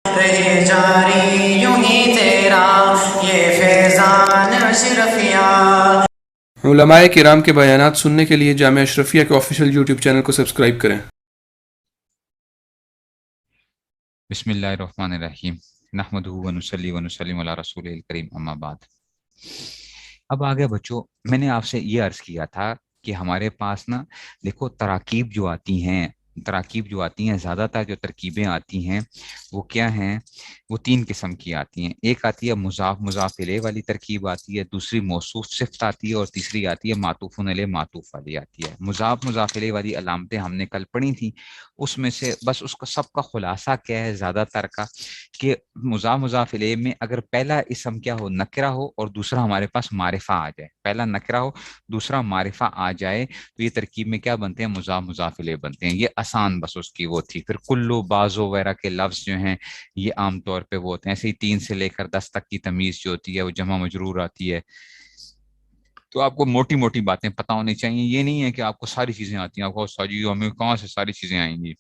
رہے جاری یوں ہی تیرا یہ فیضان اشرفیہ۔ علماء کرام کے بیانات سننے کے لیے جامعہ اشرفیہ کے آفیشیل یوٹیوب چینل کو سبسکرائب کریں۔ بسم اللہ الرحمن الرحیم، نحمدہ ونصلی ونسلم علی رسول الکریم، اما بعد۔ اب آگے بچوں، میں نے آپ سے یہ عرض کیا تھا کہ ہمارے پاس نا دیکھو تراکیب جو آتی ہیں زیادہ تر جو ترکیبیں آتی ہیں وہ کیا ہیں، وہ تین قسم کی آتی ہیں۔ ایک آتی ہے مضاف مضاف الیہ والی ترکیب آتی ہے، دوسری موصوف صفت آتی ہے، اور تیسری آتی ہے معطوف علیہ معطوف والی آتی ہے۔ مضاف مضاف الیہ والی علامتیں ہم نے کل پڑھی تھیں، اس میں سے بس اس کا سب کا خلاصہ کیا ہے زیادہ تر کا، کہ مضاف مضاف الیہ میں اگر پہلا اسم کیا ہو، نکرہ ہو، اور دوسرا ہمارے پاس معرفہ آ جائے، پہلا نکرہ ہو دوسرا معرفہ آ جائے، تو یہ ترکیب میں کیا بنتے ہیں، مضاف مضاف الیہ بنتے ہیں۔ یہ آسان بس اس کی وہ تھی۔ پھر کلو بازو وغیرہ کے لفظ جو ہیں یہ عام طور پہ وہ ہوتے ہیں، ایسے ہی 3 سے لے کر 10 تک کی تمیز جو ہوتی ہے وہ جمع مجرور آتی ہے۔ تو آپ کو موٹی موٹی باتیں پتہ ہونی چاہیے، یہ نہیں ہے کہ آپ کو ساری چیزیں آتی ہیں، آپ کو ساجی ہمیں کہاں سے ساری چیزیں آئیں گی،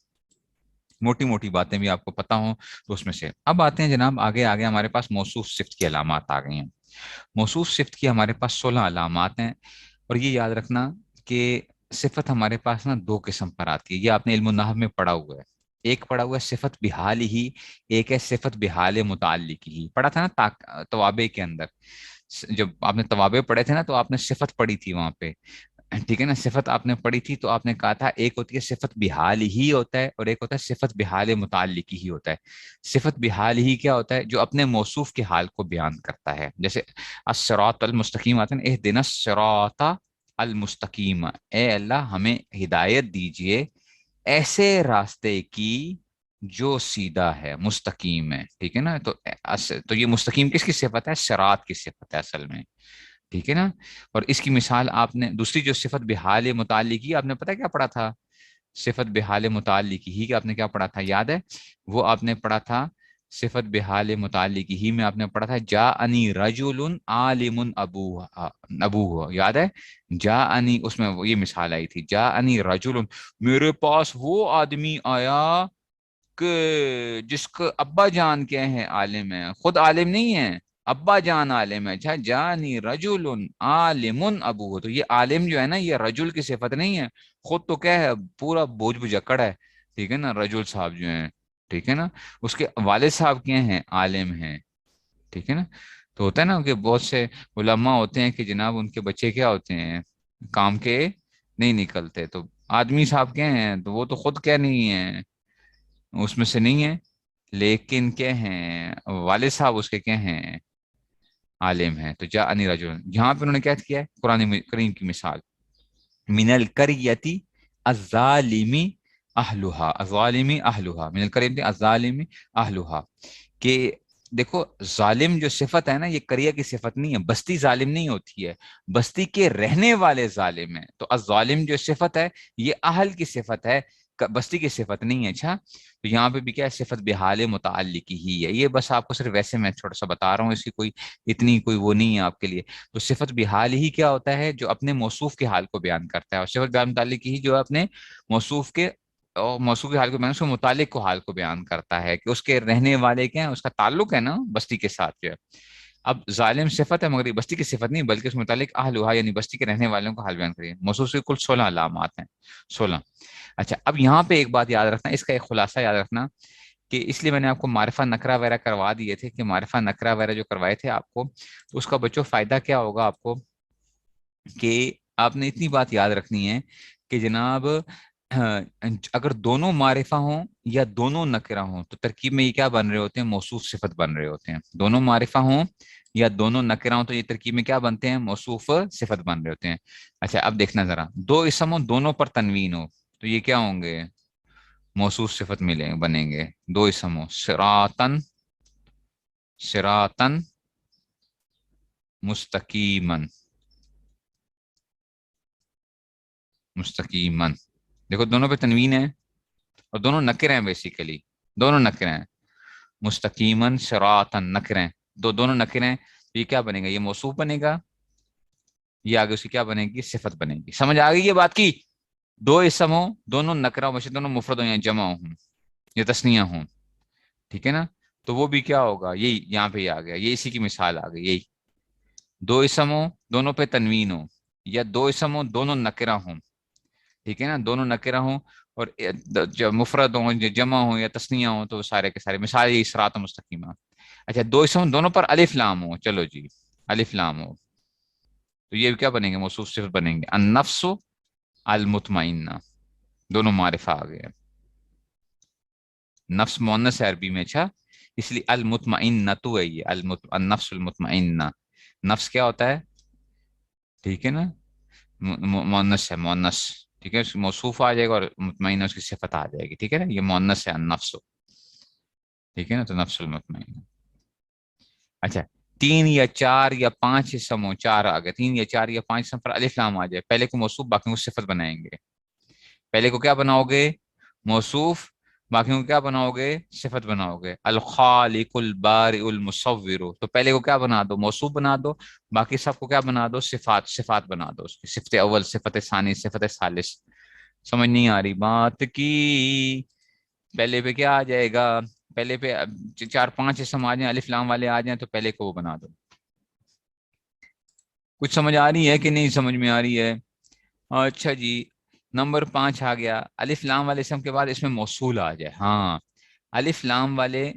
موٹی موٹی باتیں بھی آپ کو پتہ ہوں تو اس میں سے۔ اب آتے ہیں جناب آگے ہمارے پاس موصوف صفت کی علامات آ گئی ہیں۔ موصوف صفت کی ہمارے پاس 16 علامات ہیں، اور یہ یاد رکھنا کہ صفت ہمارے پاس نا 2 قسم پر آتی ہے، یہ آپ نے علم النحو میں پڑھا ہوا ہے۔ ایک پڑھا ہوا ہے صفت بحال ہی، ایک ہے صفت بحال متعلق ہی، پڑھا تھا نا توابع کے اندر۔ جب آپ نے توابع پڑھے تھے نا تو آپ نے صفت پڑھی تھی وہاں پہ، ٹھیک ہے نا، صفت آپ نے پڑھی تھی تو آپ نے کہا تھا ایک ہوتی ہے صفت بحال ہی ہوتا ہے، اور ایک ہوتا ہے صفت بحال متعلق ہی ہوتا ہے۔ صفت بحال ہی کیا ہوتا ہے، جو اپنے موصوف کے حال کو بیان کرتا ہے، جیسے الصراط المستقیم آتا ہے، اہدنا الصراط المستقیم، اے اللہ ہمیں ہدایت دیجئے ایسے راستے کی جو سیدھا ہے، مستقیم ہے، ٹھیک ہے نا۔ تو یہ مستقیم کس کی صفت ہے، صراط کی صفت ہے اصل میں، ٹھیک ہے نا۔ اور اس کی مثال آپ نے دوسری جو صفت بحال متعلقی، آپ نے پتہ کیا پڑھا تھا، صفت بحال متعلقی ہی کہ آپ نے کیا پڑھا تھا یاد ہے، وہ آپ نے پڑھا تھا صفت بحال متعلقی ہی میں آپ نے پڑھا تھا جاءنی رجل عالم ابوہ، یاد ہے، جاءنی، اس میں یہ مثال آئی تھی، جاءنی رجل، میرے پاس وہ آدمی آیا کہ جس کا ابا جان کیا ہے، عالم ہے، خود عالم نہیں ہے، ابا جان عالم ہے۔ اچھا، جانی رجل عالم ابو، تو یہ عالم جو ہے نا یہ رجل کی صفت نہیں ہے، خود تو کیا ہے پورا بوجھ بجکڑ ہے، ٹھیک ہے نا، رجل صاحب جو ہیں، ٹھیک ہے نا، اس کے والد صاحب کیا ہیں، عالم ہیں، ٹھیک ہے نا۔ تو ہوتا ہے نا کہ بہت سے علماء ہوتے ہیں کہ جناب ان کے بچے کیا ہوتے ہیں، کام کے نہیں نکلتے، تو آدمی صاحب کیا ہیں، تو وہ تو خود کیا نہیں ہے، اس میں سے نہیں ہے، لیکن کیا ہیں والد صاحب اس کے کیا ہیں، عالم ہیں۔ تو جاءنی رجل، یہاں پہ انہوں نے کیا کیا ہے، قرآن کریم کی مثال، من القریتی الظالمی اہلھا، الظالمی اہلھا، من القریتی الظالمی اہلھا، کہ دیکھو ظالم جو صفت ہے نا یہ قریہ کی صفت نہیں ہے، بستی ظالم نہیں ہوتی ہے، بستی کے رہنے والے ظالم ہیں، تو الظالم جو صفت ہے یہ اہل کی صفت ہے، بستی کی صفت نہیں ہے۔ اچھا، تو یہاں پہ بھی کیا ہے، صفت بحال متعلق ہی ہے، یہ بس آپ کو صرف ویسے میں تھوڑا سا بتا رہا ہوں، اس کی کوئی اتنی کوئی وہ نہیں ہے آپ کے لیے۔ تو صفت بحال ہی کیا ہوتا ہے، جو اپنے موصوف کے حال کو بیان کرتا ہے، اور صفت بحال متعلق ہی جو اپنے موصوف کے موصوف کے حال کو بیان، اس کے متعلق کو حال کو بیان کرتا ہے، کہ اس کے رہنے والے کیا ہیں، اس کا تعلق ہے نا بستی کے ساتھ جو ہے۔ اب ظالم صفت ہے مگر یہ بستی کی صفت نہیں، بلکہ اس متعلق اہلھا یعنی بستی کے رہنے والوں کا حال بیان کریے۔ موصوف کے کل 16 علامات ہیں، 16۔ اچھا، اب یہاں پہ ایک بات یاد رکھنا، اس کا ایک خلاصہ یاد رکھنا، کہ اس لیے میں نے آپ کو معرفہ نکرہ وغیرہ کروا دیے تھے، کہ معرفہ نکرہ وغیرہ جو کروائے تھے آپ کو، تو اس کا بچوں فائدہ کیا ہوگا آپ کو، کہ آپ نے اتنی بات یاد رکھنی ہے کہ جناب اگر دونوں معرفہ ہوں یا دونوں نکرہ ہوں تو ترکیب میں یہ کیا بن رہے ہوتے ہیں، موصوف صفت بن رہے ہوتے ہیں۔ دونوں معرفہ ہوں یا دونوں نکرہ ہوں تو یہ ترکیب میں کیا بنتے ہیں، موصوف صفت بن رہے ہوتے ہیں۔ اچھا، اب دیکھنا ذرا، دو اسم ہوں دونوں پر تنوین ہو تو یہ کیا ہوں گے، موصوف صفت بنیں گے۔ دو اسم ہو، صراطن، صراطن مستقیمن، مستقیمن، دیکھو دونوں پہ تنوین ہے اور دونوں نکرے ہیں، بیسیکلی دونوں نکرے ہیں، مستقیمن صراطن نکرے ہیں، دونوں نکرے ہیں، تو یہ کیا بنے گا، یہ موصوف بنے گا، یہ آگے اس کی کیا بنے گی، صفت بنے گی۔ سمجھ آ گئی یہ بات کی، دو اسم ہوں دونوں نکرہ ہوں، دونوں مفرد ہوں یا جمع ہوں یا تثنیہ ہوں، ٹھیک ہے نا، تو وہ بھی کیا ہوگا، یہی یہاں پہ آ گیا، یہ اسی کی مثال آ گئی، یہی دو اسم ہو دونوں پہ تنوین ہو، یا دو اسم ہو دونوں نکرہ ہوں، ٹھیک ہے نا، دونوں نکرہ ہوں، اور جب مفرد ہوں جمع ہوں یا تثنیہ ہوں تو سارے کے سارے، مثال یہ صراط مستقیمہ. اچھا دو اسم دونوں پر الف لام ہو، چلو جی الف لام ہو، تو یہ کیا بنیں گے، موصوف صفت بنیں گے، النفس المطمئنہ، دونوں معرفہ آ گئے. نفس مؤنث ہے عربی میں، اچھا اس لیے المطمئنہ تو ہے یہ النفس المطمئنہ. نفس کیا ہوتا ہے، ٹھیک ہے نا، مؤنث ہے، مؤنث، ٹھیک ہے، اس کی موصوف آ جائے گا اور مطمئنہ اس کی صفت آ جائے گی، ٹھیک ہے نا، یہ مؤنث ہے النفس، ٹھیک ہے نا، تو نفس المطمئنہ. اچھا 3 یا 4 یا 5 اسم ہو، 4 آ گئے، 3 یا 4 یا 5 اسم پر الف لام آ جائے، پہلے کو موصوف باقی کو صفت بنائیں گے. پہلے کو کیا بناؤ گے، موصوف، باقیوں کو کیا بناؤ گے، صفت بناؤ گے. الخالق البارئ المصور، تو پہلے کو کیا بنا دو، موصوف بنا دو، باقی سب کو کیا بنا دو، صفات، صفات بنا دو اس کی، صفت اول، صفت ثانی، صفت ثالث. سمجھ نہیں آ رہی بات کی، پہلے پہ کیا آ جائے گا، پہلے پہ 4 5 اسم آ جائیں الف لام والے آ جائیں تو پہلے کو وہ بنا دو. کچھ سمجھ آ رہی ہے کہ نہیں سمجھ میں آ رہی ہے؟ اچھا جی نمبر 5 آ گیا، الف لام والے اسم کے بعد اس میں موصول آ جائے. ہاں الف لام والے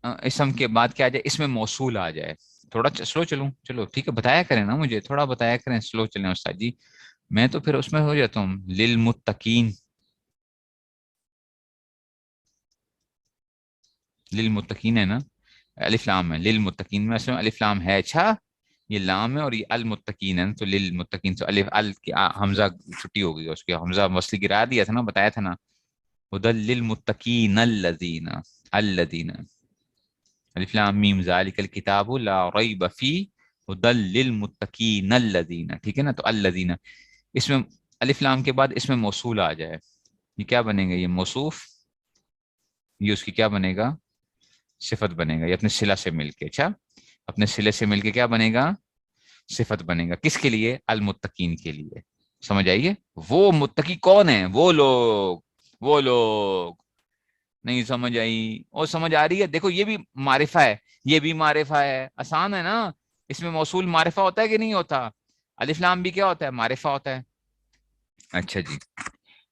اسم کے بعد کیا آ جائے، اس میں موصول آ جائے. تھوڑا سلو چلوں، چلو ٹھیک ہے، بتایا کریں نا مجھے، تھوڑا بتایا کریں، سلو چلیں استاد جی، میں تو پھر اس میں ہو جاتا ہوں. للمتقین، للمتقین ہے نا، الف لام ہے، للمتقین میں اصل میں الف لام ہے، اچھا یہ لام ہے اور یہ المتقین ہے نا، تو للمتقین، تو الف حمزہ چھٹی ہو گئی اس کی، حمزہ وصلی گرا دیا تھا نا، بتایا تھا نا، ہدی للمتقین الذین، الذین، الف لام میم ذالک الکتاب لا ریب فیہ ہدی للمتقین الذین، ٹھیک ہے نا، تو الذین، اس میں الف لام کے بعد اس میں موصول آ جائے، یہ کیا بنے گا، یہ موصوف، یہ اس کی کیا بنے گا، صفت بنے گا، یہ اپنے صلہ سے مل کے، اچھا اپنے صلے سے مل کے کیا بنے گا، صفت بنے گا. کس کے لیے، المتقین کے لیے. سمجھ آئیے، وہ متقی کون ہیں، وہ لوگ، وہ لوگ. نہیں سمجھ آئی، اور سمجھ آ رہی ہے، دیکھو یہ بھی معرفہ ہے، یہ بھی معرفہ ہے، آسان ہے نا، اس میں موصول معرفہ ہوتا ہے کہ نہیں ہوتا، الف لام بھی کیا ہوتا ہے، معرفہ ہوتا ہے. اچھا جی،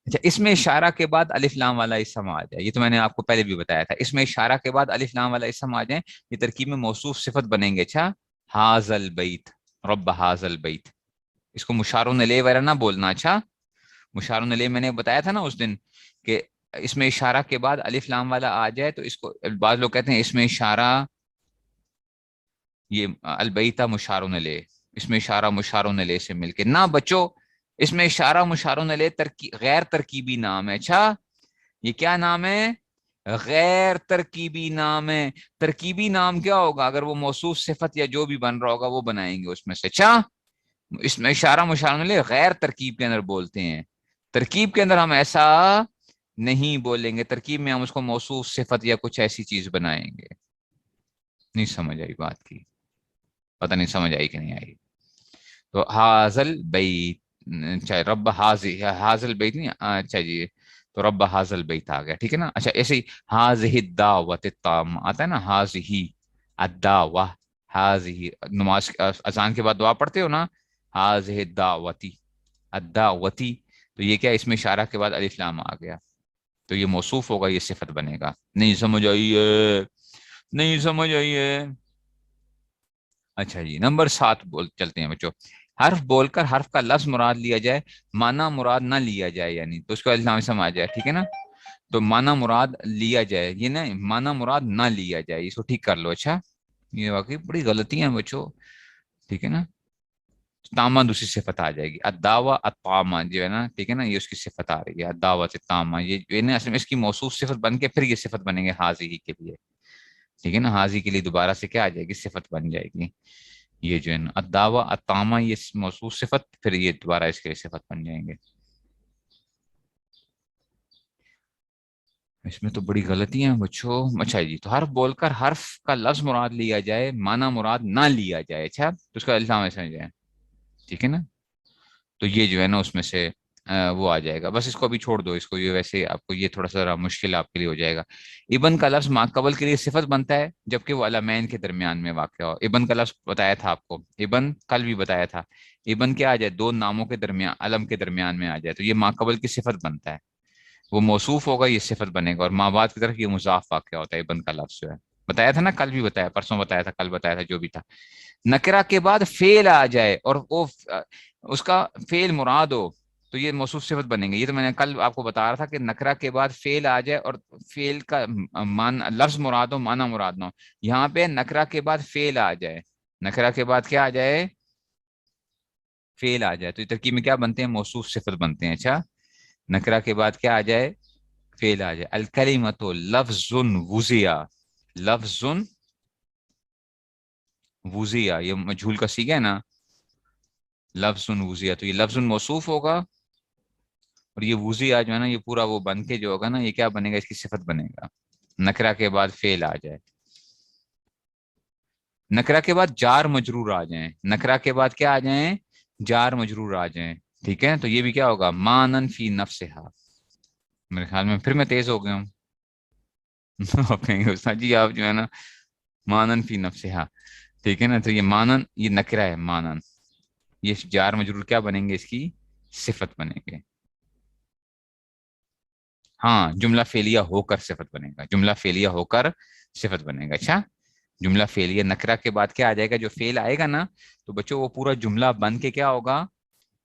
اچھا اس میں اشارہ کے بعد الف لام والا اسم آ جائے، یہ تو میں نے آپ کو پہلے بھی بتایا تھا، اس میں اشارہ کے بعد الف لام والا اسم آ جائے، یہ ترکیب میں موصوف صفت بنیں گے. اچھا حاذ البیت، رب حاذ البیت، اس کو مشار الیہ وغیرہ نہ بولنا. اچھا مشار الیہ میں نے بتایا تھا نا اس دن کہ اس میں اشارہ کے بعد الف لام والا آ جائے تو اس کو بعض لوگ کہتے ہیں اس میں اشارہ، یہ البیتا مشار الیہ، اس میں اشارہ مشار الیہ سے مل کے، نہ بچو، اس میں اشارہ مشار الیہ غیر ترکیبی نام ہے. اچھا یہ کیا نام ہے، غیر ترکیبی نام ہے. ترکیبی نام کیا ہوگا، اگر وہ موصوف صفت یا جو بھی بن رہا ہوگا وہ بنائیں گے اس میں سے. اچھا اس میں اشارہ مشار الیہ غیر ترکیب کے اندر بولتے ہیں، ترکیب کے اندر ہم ایسا نہیں بولیں گے، ترکیب میں ہم اس کو موصوف صفت یا کچھ ایسی چیز بنائیں گے. نہیں سمجھ آئی بات کی، پتہ نہیں سمجھ آئی کہ نہیں آئی. تو حاضل بیت، اچھا رب حاضل بیت نہیں، اچھا جی تو رب حاضل بیت آ گیا، ٹھیک ہے نا. اچھا ایسے ہی حاضہ الدعوۃ التامہ آتا ہے نا، حاضہ الدعوہ، حاضہ نماز اذان کے بعد دعا پڑھتے ہو نا، حاضہ الدعوتی، الدعوتی، تو یہ کیا، اس میں اشارہ کے بعد الف لام آ گیا تو یہ موصوف ہوگا، یہ صفت بنے گا. نہیں سمجھ آئی ہے، نہیں سمجھ آئی ہے. اچھا جی نمبر 7 چلتے ہیں بچوں. حرف بول کر حرف کا لفظ مراد لیا جائے، معنی مراد نہ لیا جائے، یعنی تو اس کو الف لام اسم آ جائے، ٹھیک ہے نا. تو معنی مراد لیا جائے، یہ نہیں معنی مراد نہ لیا جائے، اس کو ٹھیک کر لو. اچھا یہ واقعی بڑی غلطیاں ہیں بچوں، ٹھیک ہے نا. تامہ دوسری صفت آ جائے گی، الدعوہ الطامہ جو ہے نا، ٹھیک ہے نا، یہ اس کی صفت آ رہی ہے الدعوۃ الطامہ، یہ اصل میں اس کی موصوف صفت بن کے پھر یہ صفت بنے گے حاضی کے لیے، ٹھیک ہے نا. حاضی کے لیے دوبارہ سے کیا آ جائے گی، صفت بن جائے گی. یہ جو ہے نا الدعوہ الطامہ، یہ موصوف صفت، پھر یہ دوبارہ اس کے لیے صفت بن جائیں گے. اس میں تو بڑی غلطیاں ہیں بچوں. اچھا جی تو حرف بول کر حرف کا لفظ مراد لیا جائے، معنی مراد نہ لیا جائے، اچھا تو اس کا الزام ایسا جائے، ٹھیک ہے نا. تو یہ جو ہے نا اس میں سے وہ آ جائے گا. بس اس کو ابھی چھوڑ دو اس کو, یہ ویسے آپ کو یہ تھوڑا سا مشکل آپ کے لیے ہو جائے گا. ابن کا لفظ ما قبل کے لیے صفت بنتا ہے جبکہ وہ علمین کے درمیان میں واقع ہو. ابن کا لفظ بتایا تھا آپ کو, ابن کل بھی بتایا تھا, ابن کیا آ جائے, دو ناموں کے درمیان, علم کے درمیان میں آ جائے تو یہ ما قبل کی صفت بنتا ہے. وہ موصوف ہوگا, یہ صفت بنے گا, اور ما بعد کی طرف یہ مضاف واقع ہوتا ہے. ابن کا لفظ جو ہے بتایا تھا نا, کل بھی بتایا, پرسوں بتایا تھا, کل بتایا تھا, جو بھی تھا. نکرہ کے بعد فعل آ جائے اور وہ اس کا فعل مراد ہو تو یہ موصوف صفت بنیں گے. یہ تو میں نے کل آپ کو بتا رہا تھا کہ نکرہ کے بعد فعل آ جائے اور فعل کا لفظ مراد ہو, معنی مراد نہ ہو. یہاں پہ نکرہ کے بعد فعل آ جائے, نکرہ کے بعد کیا آ جائے, فعل آ جائے, تو یہ ترکیب میں کیا بنتے ہیں, موصوف صفت بنتے ہیں. اچھا, نکرہ کے بعد کیا آ جائے, فعل آ جائے. الکلمۃ لفظ وضع, لفظ وضع, یہ مجہول کا صیغہ ہے نا, لفظ وضع, تو یہ لفظ موصوف ہوگا اور یہ وضع جو ہے نا, یہ پورا وہ بن کے جو ہوگا نا, یہ کیا بنے گا, اس کی صفت بنے گا. نکرہ کے بعد فعل آ جائے, نکرہ کے بعد جار مجرور آ جائیں, نکرہ کے بعد کیا آ جائیں, جار مجرور آ جائیں. ٹھیک ہے, تو یہ بھی کیا ہوگا, مانن فی نفسہا. میرے خیال میں پھر میں تیز ہو گیا ہوں. آپ کہیں گے استاد جی آپ جو ہے نا مانن فی نفسہا, ٹھیک ہے نا, تو یہ مانن یہ نکرہ ہے, مانن یہ جار مجرور کیا بنیں گے, اس کی صفت بنیں گے. ہاں, جملہ فعلیہ ہو کر صفت بنے گا, جملہ فعلیہ ہو کر صفت بنے گا. اچھا, جملہ فعلیہ, نکرہ کے بعد کیا آ جائے گا, جو فعل آئے گا نا, تو بچوں وہ پورا جملہ بن کے کیا ہوگا,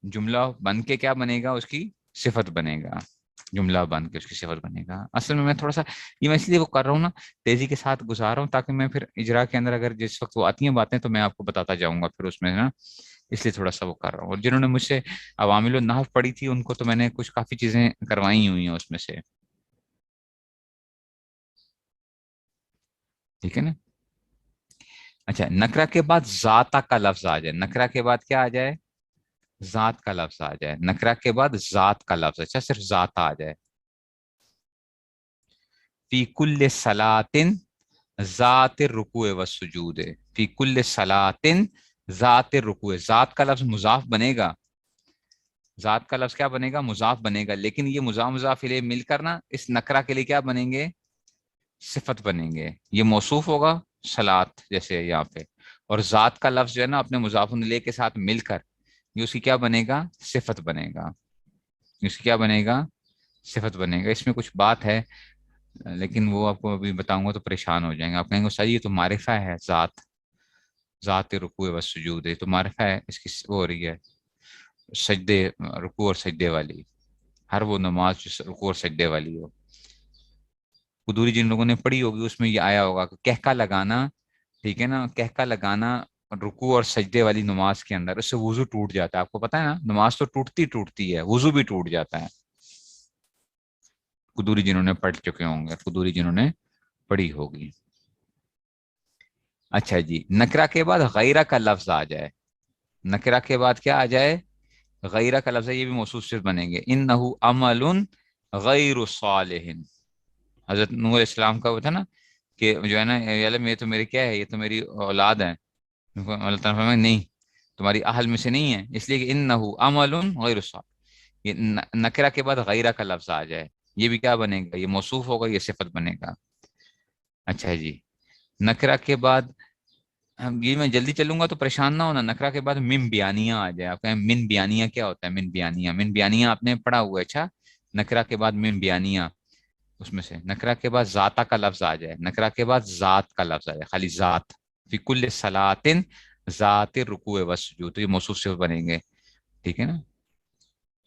جملہ بن کے کیا بنے گا, اس کی صفت بنے گا. جملہ بن کے اس کی صفت بنے گا. اصل میں تھوڑا سا یہ میں اس لیے وہ کر رہا ہوں نا, تیزی کے ساتھ گزار رہا ہوں تاکہ میں پھر اجرا کے اندر اگر جس وقت وہ آتی ہیں باتیں تو میں آپ کو بتاتا جاؤں گا پھر اس میں نا, اس لیے تھوڑا سا وہ کر رہا ہوں. اور جنہوں نے مجھ سے عوامل النحو پڑھی تھی ان کو تو میں نے کچھ کافی چیزیں کروائی ہوئی ہیں اس میں سے. ٹھیک ہے نا. اچھا, نکرہ کے بعد ذاتہ کا لفظ آ جائے, نکرہ کے بعد کیا آ جائے, ذات کا لفظ آ جائے, نکرہ کے بعد ذات کا لفظ, اچھا صرف ذات آ جائے. فی کل صلاۃ ذات الرکوع والسجود, فی کل صلاۃ ذات الرکوع, ذات کا لفظ مضاف بنے گا, ذات کا لفظ کیا بنے گا, مضاف بنے گا, لیکن یہ مضاف الیہ مل کر نا اس نکرہ کے لیے کیا بنیں گے, صفت بنیں گے. یہ موصوف ہوگا صلاۃ جیسے یہاں پہ, اور ذات کا لفظ جو ہے نا اپنے مضاف الیہ کے ساتھ مل کر یہ اس کی کیا بنے گا, صفت بنے گا. اس کی کیا بنے گا, صفت بنے گا. اس میں کچھ بات ہے لیکن وہ آپ کو ابھی بتاؤں گا تو پریشان ہو جائیں گے. آپ کہیں گے صحیح, یہ تو معرفہ ہے, ذات, ذات رکوع و سجود, ہے تو معرفہ ہے, اس کی وہ ہو رہی ہے سجدے, رکوع اور سجدے والی, ہر وہ نماز جو رکوع اور سجدے والی ہو. قدوری جن لوگوں نے پڑھی ہوگی اس میں یہ آیا ہوگا کہ کہکا لگانا, ٹھیک ہے نا, کہکا لگانا رکوع اور سجدے والی نماز کے اندر, اس سے وضو ٹوٹ جاتا ہے. آپ کو پتا ہے نا, نماز تو ٹوٹتی ہے, وضو بھی ٹوٹ جاتا ہے. قدوری جنہوں نے پڑھ چکے ہوں گے, قدوری جنہوں نے پڑھی ہوگی. اچھا جی, نکرہ کے بعد غیرہ کا لفظ آ جائے, نکرہ کے بعد کیا آ جائے, غیرہ کا لفظ ہے, یہ بھی موصوف صفت بنیں گے. انہ عمل غیر صالح, حضرت نوح علیہ السلام کا وہ تھا نا کہ جو ہے نا, یہ تو میری کیا ہے, یہ تو میری اولاد ہے. اللہ تعالیٰ فرمائے نہیں, تمہاری اہل میں سے نہیں ہے, اس لیے کہ انہ عمل غیر صالح, یہ نکرہ کے بعد غیرہ کا لفظ آ جائے, یہ بھی کیا بنے گا, یہ موصوف ہوگا, یہ صفت بنے گا. اچھا جی, نکرہ کے بعد یہ میں جلدی چلوں گا تو پریشان نہ ہونا, نکرہ کے بعد من بیانیہ آ جائے. آپ کہیں من بیانیہ کیا ہوتا ہے, من بیانیہ, من بیانیہ آپ نے پڑھا ہوا ہے. اچھا, نکرہ کے بعد من بیانیہ, اس میں سے نکرہ کے بعد ذاتہ کا لفظ آ جائے, نکرہ کے بعد ذات کا لفظ آ جائے, خالی ذات, فی کل صلاۃ ذات الرکوع والسجود, تو یہ موصوف صفت بنیں گے. ٹھیک ہے نا,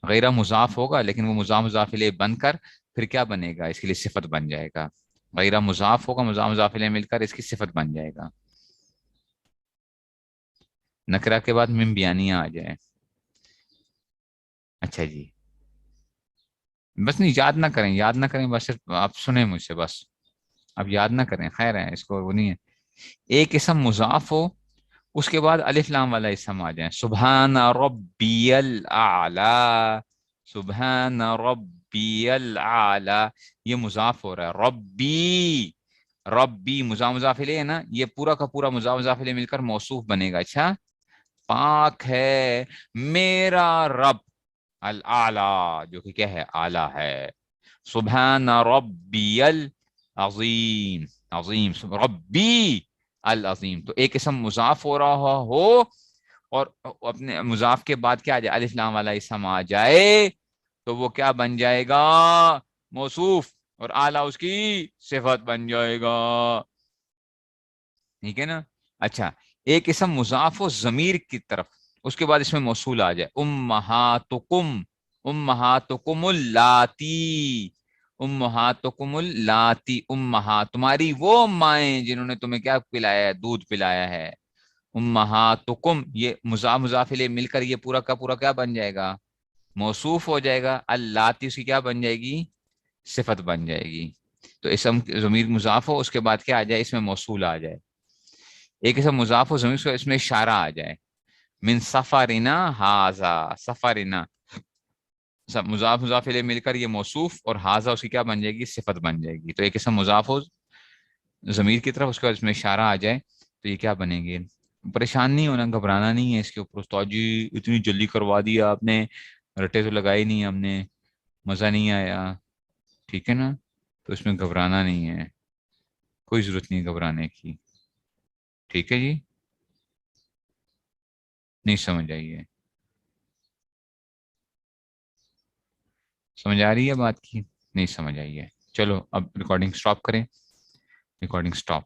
غیرہ مضاف ہوگا لیکن وہ مضاف الیہ بن کر پھر کیا بنے گا, اس کے لیے صفت بن جائے گا. غیرہ مضاف ہوگا, مضاف الیہ مل کر اس کی صفت بن جائے گا. نکرہ کے بعد من بیانیہ آ جائے. اچھا جی, بس نہیں, یاد نہ کریں, یاد نہ کریں, بس صرف آپ سنیں مجھ سے, بس اب یاد نہ کریں, خیر ہے, اس کو وہ نہیں ہے. ایک اسم مضاف ہو, اس کے بعد الف لام والا اسم آ جائیں, سبحان ربی الاعلی, سبحان ربی الاعلی, یہ مضاف ہو رہا ہے. ربی, ربی مضاف الیہ ہے نا, یہ پورا کا پورا مضاف الیہ مل کر موصوف بنے گا. اچھا, پاک ہے میرا رب, الاعلی جو کہ کیا ہے، اعلی ہے. سبحان ربی العظیم، عظیم ربی العظیم. تو ایک اسم مضاف ہو رہا ہو اور اپنے مضاف کے بعد کیا آ جائے، الف لام والا اسم آ جائے تو وہ کیا بن جائے گا، موصوف، اور اعلی اس کی صفت بن جائے گا. ٹھیک ہے نا. اچھا، ایک اسم مضاف ہو ضمیر کی طرف، اس کے بعد اس میں موصول آ جائے، امہاتکم، امہاتکم اللاتی، امہاتکم اللاتی، امہات تمہاری وہ مائیں جنہوں نے تمہیں کیا پلایا ہے، دودھ پلایا ہے. امہاتکم، یہ مضاف مضاف الیہ مل کر یہ پورا کا پورا کیا بن جائے گا، موصوف ہو جائے گا. اللاتی اس کی کیا بن جائے گی، صفت بن جائے گی. تو اسم ضمیر مضاف ہو، اس کے بعد کیا آ جائے، اس میں موصول آ جائے. ایک اسم مضاف ہو ضمیر سے اس میں اشارہ آ جائے، من سفرنا ہاذا، سفرنا مضاف مضاف الیہ مل کر یہ موصوف، اور ہاذا اس کی کیا بن جائے گی، صفت بن جائے گی. تو ایک اسم مضاف ہو ضمیر کی طرف، اس کے بعد اس میں اشارہ آ جائے تو یہ کیا بنے گی. پریشان نہیں ہونا، گھبرانا نہیں ہے اس کے اوپر. استاد جی اتنی جلدی کروا دیا آپ نے، رٹے تو لگائی نہیں ہم نے، مزہ نہیں آیا. ٹھیک ہے نا. تو اس میں گھبرانا نہیں ہے، کوئی ضرورت نہیں گھبرانے کی. ٹھیک ہے جی، نہیں سمجھ آئی ہے، سمجھ آ رہی ہے بات کی، نہیں سمجھ آئی ہے. چلو اب ریکارڈنگ سٹاپ کریں، ریکارڈنگ سٹاپ.